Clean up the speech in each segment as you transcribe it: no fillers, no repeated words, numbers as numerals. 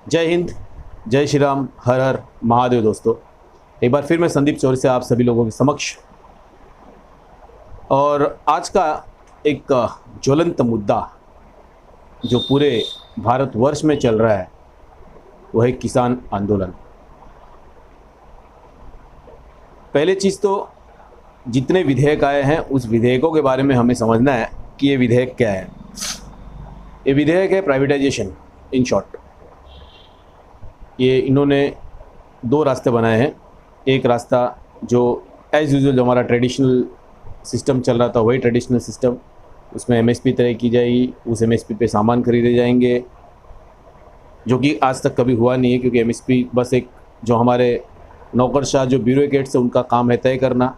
जय हिंद, जय श्री राम, हर हर महादेव। दोस्तों, एक बार फिर मैं संदीप चौरसिया से आप सभी लोगों के समक्ष, और आज का एक ज्वलंत मुद्दा जो पूरे भारतवर्ष में चल रहा है वह है किसान आंदोलन। पहले चीज़ तो जितने विधेयक आए हैं उस विधेयकों के बारे में हमें समझना है कि ये विधेयक क्या है। ये विधेयक है प्राइवेटाइजेशन, इन शॉर्ट। ये इन्होंने दो रास्ते बनाए हैं। एक रास्ता जो एज़ यूजुअल जो हमारा ट्रेडिशनल सिस्टम चल रहा था वही ट्रेडिशनल सिस्टम, उसमें एमएसपी तय की जाएगी, उस एमएसपी पे सामान खरीदे जाएंगे, जो कि आज तक कभी हुआ नहीं है, क्योंकि एमएसपी बस एक जो हमारे नौकरशाह जो ब्यूरोक्रेट्स है उनका काम है तय करना,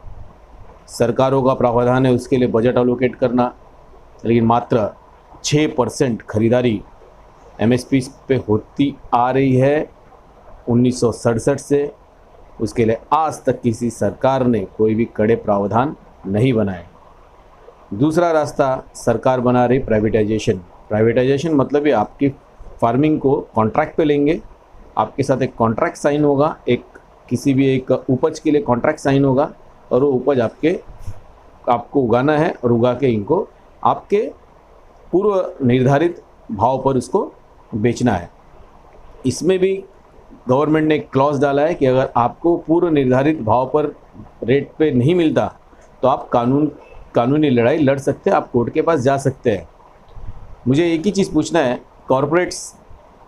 सरकारों का प्रावधान है उसके लिए बजट एलोकेट करना। लेकिन मात्र 6% खरीदारी एमएसपी पे होती आ रही है 1967 से। उसके लिए आज तक किसी सरकार ने कोई भी कड़े प्रावधान नहीं बनाए। दूसरा रास्ता सरकार बना रही प्राइवेटाइजेशन। प्राइवेटाइजेशन मतलब ये आपकी फार्मिंग को कॉन्ट्रैक्ट पे लेंगे, आपके साथ एक कॉन्ट्रैक्ट साइन होगा, एक किसी भी एक उपज के लिए कॉन्ट्रैक्ट साइन होगा, और वो उपज आपको उगाना है और उगा के इनको आपके पूर्व निर्धारित भाव पर उसको बेचना है। इसमें भी गवर्नमेंट ने एक क्लॉज डाला है कि अगर आपको पूर्व निर्धारित भाव पर रेट पे नहीं मिलता तो आप कानूनी लड़ाई लड़ सकते हैं, आप कोर्ट के पास जा सकते हैं। मुझे एक ही चीज़ पूछना है, कॉरपोरेट्स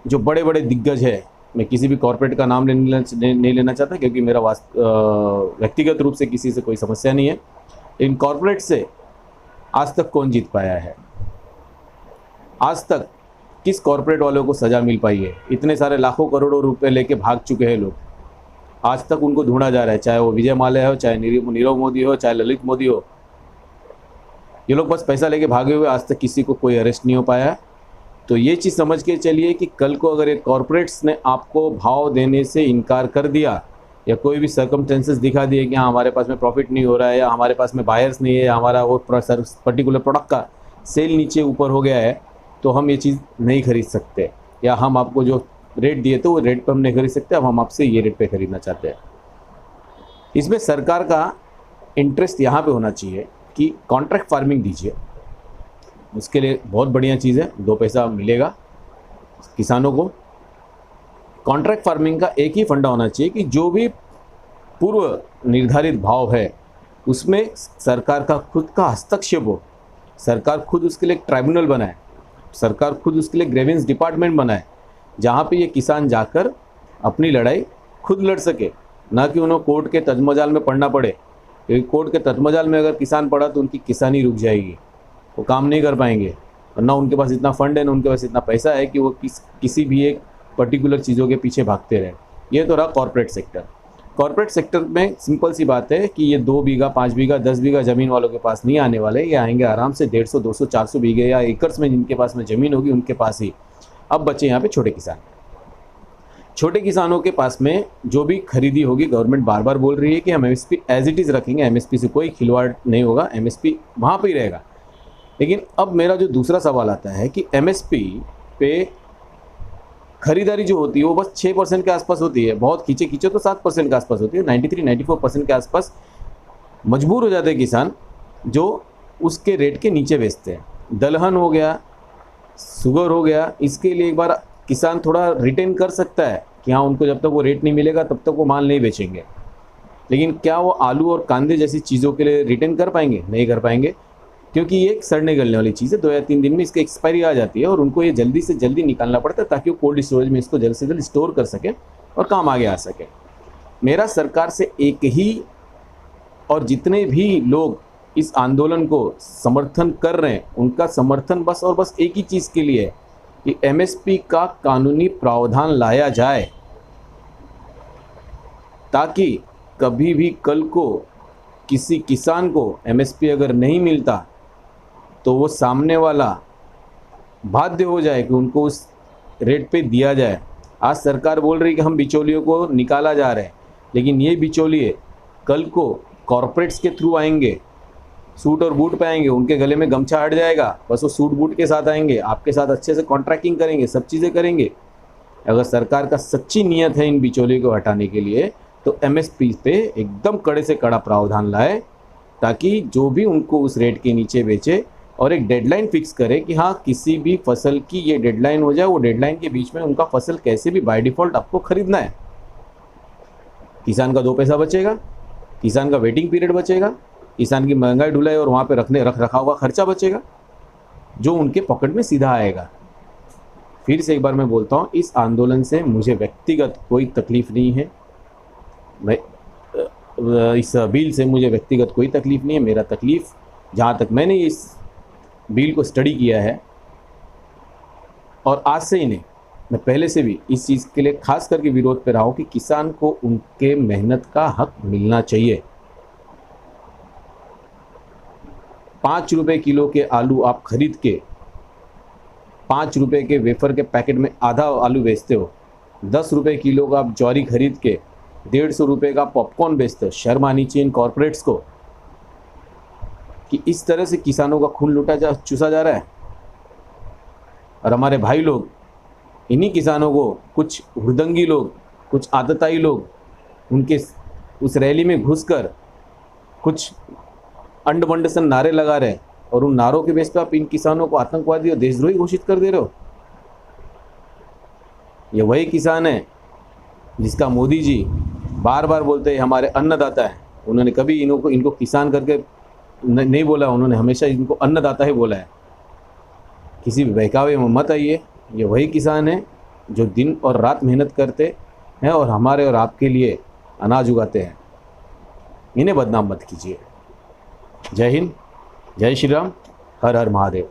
जो बड़े बड़े दिग्गज है, मैं किसी भी कॉरपोरेट का नाम नहीं लेना चाहता क्योंकि मेरा व्यक्तिगत रूप से किसी से कोई समस्या नहीं है। इन कॉरपोरेट से आज तक कौन जीत पाया है? आज तक किस कॉरपोरेट वालों को सज़ा मिल पाई है? इतने सारे लाखों करोड़ों रुपए लेके भाग चुके हैं लोग, आज तक उनको ढूंढा जा रहा है, चाहे वो विजय माल्या हो, चाहे नीरव मोदी हो, चाहे ललित मोदी हो। ये लोग बस पैसा लेके भागे हुए, आज तक किसी को कोई अरेस्ट नहीं हो पाया। तो ये चीज़ समझ के चलिए कि कल को अगर ये कॉरपोरेट्स ने आपको भाव देने से इनकार कर दिया या कोई भी सर्कमस्टेंसेस दिखा दिए कि हाँ हमारे पास में प्रॉफिट नहीं हो रहा है, या हमारे पास में बायर्स नहीं है, या हमारा वो पर्टिकुलर प्रोडक्ट का सेल नीचे ऊपर हो गया है, तो हम ये चीज़ नहीं खरीद सकते, या हम आपको जो रेट दिए थे वो रेट पर हम नहीं खरीद सकते, अब हम आपसे ये रेट पे खरीदना चाहते हैं। इसमें सरकार का इंटरेस्ट यहाँ पे होना चाहिए कि कॉन्ट्रैक्ट फार्मिंग दीजिए, उसके लिए बहुत बढ़िया चीज़ है, 2 पैसा मिलेगा किसानों को। कॉन्ट्रैक्ट फार्मिंग का एक ही फंडा होना चाहिए कि जो भी पूर्व निर्धारित भाव है उसमें सरकार का खुद का हस्तक्षेप हो, सरकार खुद उसके लिए एक ट्राइब्यूनल बनाए, सरकार खुद उसके लिए ग्रेवेंस डिपार्टमेंट बनाए, जहाँ पे ये किसान जाकर अपनी लड़ाई खुद लड़ सके, ना कि उन्हें कोर्ट के तजमजाल में पड़ना पड़े। क्योंकि कोर्ट के तजमजाल में अगर किसान पड़ा तो उनकी किसानी रुक जाएगी, वो काम नहीं कर पाएंगे, और ना उनके पास इतना फंड है, ना उनके पास इतना पैसा है कि वो किसी भी एक पर्टिकुलर चीज़ों के पीछे भागते रहें। ये तो रहा कॉर्पोरेट सेक्टर। कॉर्पोरेट सेक्टर में सिंपल सी बात है कि ये 2 बीघा, 5 बीघा, 10 बीघा ज़मीन वालों के पास नहीं आने वाले, ये आएंगे आराम से 150, 200, 400 बीघे या एकर्स में जिनके पास में ज़मीन होगी उनके पास ही। अब बचे यहाँ पे छोटे किसान। छोटे किसानों के पास में जो भी खरीदी होगी, गवर्नमेंट बार बार बोल रही है कि हम एमएसपी एज इट इज़ रखेंगे, एमएसपी से कोई खिलवाड़ नहीं होगा, एमएसपी वहाँ पर ही रहेगा। लेकिन अब मेरा जो दूसरा सवाल आता है कि एमएसपी पे खरीदारी जो होती है वो बस 6% के आसपास होती है, बहुत खींचे तो 7% के आसपास होती है। 93-94% के आसपास मजबूर हो जाते हैं किसान जो उसके रेट के नीचे बेचते हैं। दलहन हो गया, शुगर हो गया, इसके लिए एक बार किसान थोड़ा रिटेन कर सकता है कि हाँ उनको जब तक वो रेट नहीं मिलेगा तब तक वो माल नहीं बेचेंगे। लेकिन क्या वो आलू और कांदे जैसी चीज़ों के लिए रिटेन कर पाएंगे? नहीं कर पाएंगे, क्योंकि ये एक सड़ने गलने वाली चीज़ है। 2 या 3 दिन में इसकी एक्सपायरी आ जाती है और उनको ये जल्दी से जल्दी निकालना पड़ता है ताकि वो कोल्ड स्टोरेज में इसको जल्द से जल्द स्टोर कर सकें और काम आगे आ सके। मेरा सरकार से एक ही, और जितने भी लोग इस आंदोलन को समर्थन कर रहे हैं उनका समर्थन बस और बस एक ही चीज़ के लिए है कि एमएसपी का कानूनी प्रावधान लाया जाए, ताकि कभी भी कल को किसी किसान को एमएसपी अगर नहीं मिलता तो वो सामने वाला बाध्य हो जाए कि उनको उस रेट पे दिया जाए। आज सरकार बोल रही है कि हम बिचौलियों को निकाला जा रहे हैं, लेकिन ये बिचौलिए कल को कॉरपोरेट्स के थ्रू आएंगे, सूट और बूट पे आएंगे, उनके गले में गमछा हट जाएगा, बस वो सूट बूट के साथ आएंगे, आपके साथ अच्छे से कॉन्ट्रैक्टिंग करेंगे, सब चीज़ें करेंगे। अगर सरकार का सच्ची नियत है इन बिचौलियों को हटाने के लिए तो एमएसपी पे एकदम कड़े से कड़ा प्रावधान लाए, ताकि जो भी उनको उस रेट के नीचे बेचे और एक डेडलाइन फिक्स करे कि हाँ किसी भी फसल की ये डेडलाइन हो जाए, वो डेडलाइन के बीच में उनका फसल कैसे भी बाय डिफ़ॉल्ट आपको ख़रीदना है। किसान का 2 पैसा बचेगा, किसान का वेटिंग पीरियड बचेगा, किसान की महंगाई ढुलाई और वहाँ पे रख रखाव का खर्चा बचेगा जो उनके पॉकेट में सीधा आएगा। फिर से एक बार मैं बोलता हूँ, इस आंदोलन से मुझे व्यक्तिगत कोई तकलीफ़ नहीं है। इस बिल से मुझे व्यक्तिगत कोई तकलीफ़ नहीं है। मेरा तकलीफ़, जहाँ तक मैंने इस बिल को स्टडी किया है, और आज से ही नहीं, मैं पहले से भी इस चीज़ के लिए खास करके विरोध पे रहा हूँ कि किसान को उनके मेहनत का हक मिलना चाहिए। 5 रुपये किलो के आलू आप खरीद के 5 रुपये के वेफर के पैकेट में आधा आलू बेचते हो, 10 रुपये किलो का आप ज्वारी खरीद के 150 रुपये का पॉपकॉर्न बेचते हो। शर्म आनी चाहिए इन कॉरपोरेट्स को कि इस तरह से किसानों का खून चूसा जा रहा है। और हमारे भाई लोग, इन्हीं किसानों को कुछ हुड़दंगी लोग, कुछ आदताई लोग उनके उस रैली में घुसकर कुछ अंड बंड सन नारे लगा रहे हैं, और उन नारों के बेस पे आप इन किसानों को आतंकवादी और देशद्रोही घोषित कर दे रहे हो। ये वही किसान है जिसका मोदी जी बार बार बोलते हैं हमारे अन्नदाता है। उन्होंने कभी इनको किसान करके नहीं बोला, उन्होंने हमेशा इनको अन्नदाता ही बोला है। किसी भी बहकावे में मत आइए। ये वही किसान है जो दिन और रात मेहनत करते हैं और हमारे और आपके लिए अनाज उगाते हैं। इन्हें बदनाम मत कीजिए। जय हिंद, जय श्री राम, हर हर महादेव।